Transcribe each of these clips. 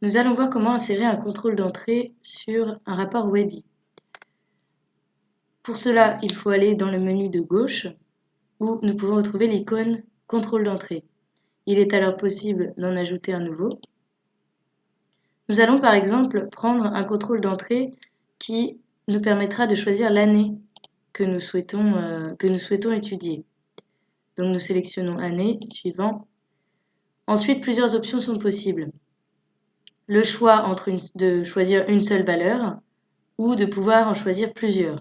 Nous allons voir comment insérer un contrôle d'entrée sur un rapport Webby. Pour cela, il faut aller dans le menu de gauche où nous pouvons retrouver l'icône contrôle d'entrée. Il est alors possible d'en ajouter un nouveau. Nous allons par exemple prendre un contrôle d'entrée qui nous permettra de choisir l'année que nous souhaitons étudier. Donc nous sélectionnons année, suivant. Ensuite, plusieurs options sont possibles. Le choix de choisir une seule valeur ou de pouvoir en choisir plusieurs.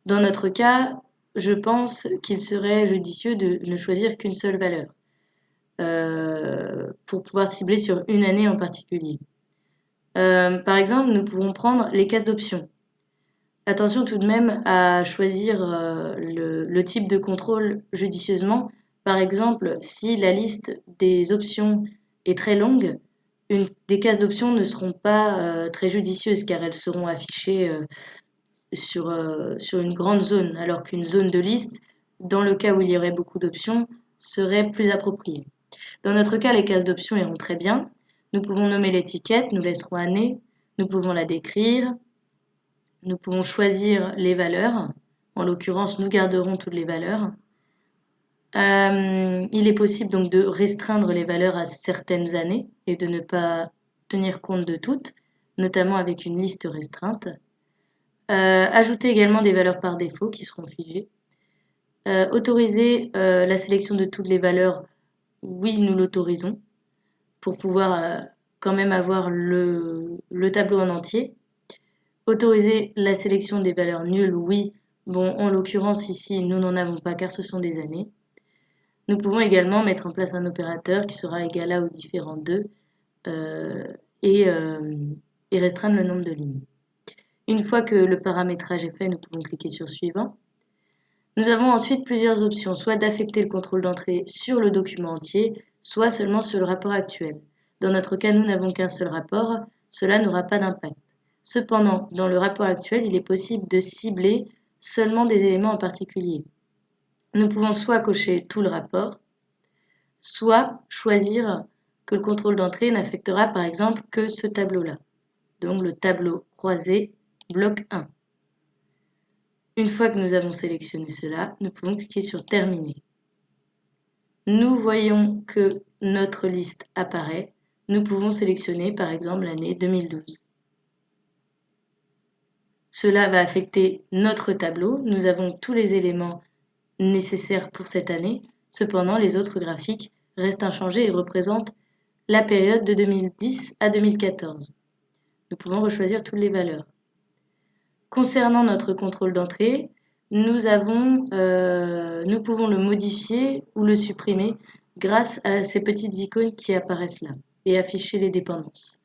Dans notre cas, je pense qu'il serait judicieux de ne choisir qu'une seule valeur pour pouvoir cibler sur une année en particulier. Par exemple, nous pouvons prendre les cases d'options. Attention tout de même à choisir le type de contrôle judicieusement. Par exemple, si la liste des options est très longue, des cases d'options ne seront pas très judicieuses car elles seront affichées sur une grande zone, alors qu'une zone de liste, dans le cas où il y aurait beaucoup d'options, serait plus appropriée. Dans notre cas, les cases d'options iront très bien. Nous pouvons nommer l'étiquette, nous laisserons année, nous pouvons la décrire, nous pouvons choisir les valeurs. En l'occurrence, nous garderons toutes les valeurs. Il est possible donc de restreindre les valeurs à certaines années et de ne pas tenir compte de toutes, notamment avec une liste restreinte. Ajouter également des valeurs par défaut qui seront figées. Autoriser la sélection de toutes les valeurs, oui, nous l'autorisons, pour pouvoir quand même avoir le tableau en entier. Autoriser la sélection des valeurs nulles, oui. Bon, en l'occurrence ici, nous n'en avons pas car ce sont des années. Nous pouvons également mettre en place un opérateur qui sera égal à ou différent de et restreindre le nombre de lignes. Une fois que le paramétrage est fait, nous pouvons cliquer sur Suivant. Nous avons ensuite plusieurs options, soit d'affecter le contrôle d'entrée sur le document entier, soit seulement sur le rapport actuel. Dans notre cas, nous n'avons qu'un seul rapport, cela n'aura pas d'impact. Cependant, dans le rapport actuel, il est possible de cibler seulement des éléments en particulier. Nous pouvons soit cocher tout le rapport, soit choisir que le contrôle d'entrée n'affectera par exemple que ce tableau-là. Donc le tableau croisé, bloc 1. Une fois que nous avons sélectionné cela, nous pouvons cliquer sur Terminer. Nous voyons que notre liste apparaît. Nous pouvons sélectionner par exemple l'année 2012. Cela va affecter notre tableau. Nous avons tous les éléments nécessaires pour cette année. Cependant, les autres graphiques restent inchangés et représentent la période de 2010 à 2014. Nous pouvons rechoisir toutes les valeurs. Concernant notre contrôle d'entrée, nous pouvons le modifier ou le supprimer grâce à ces petites icônes qui apparaissent là et afficher les dépendances.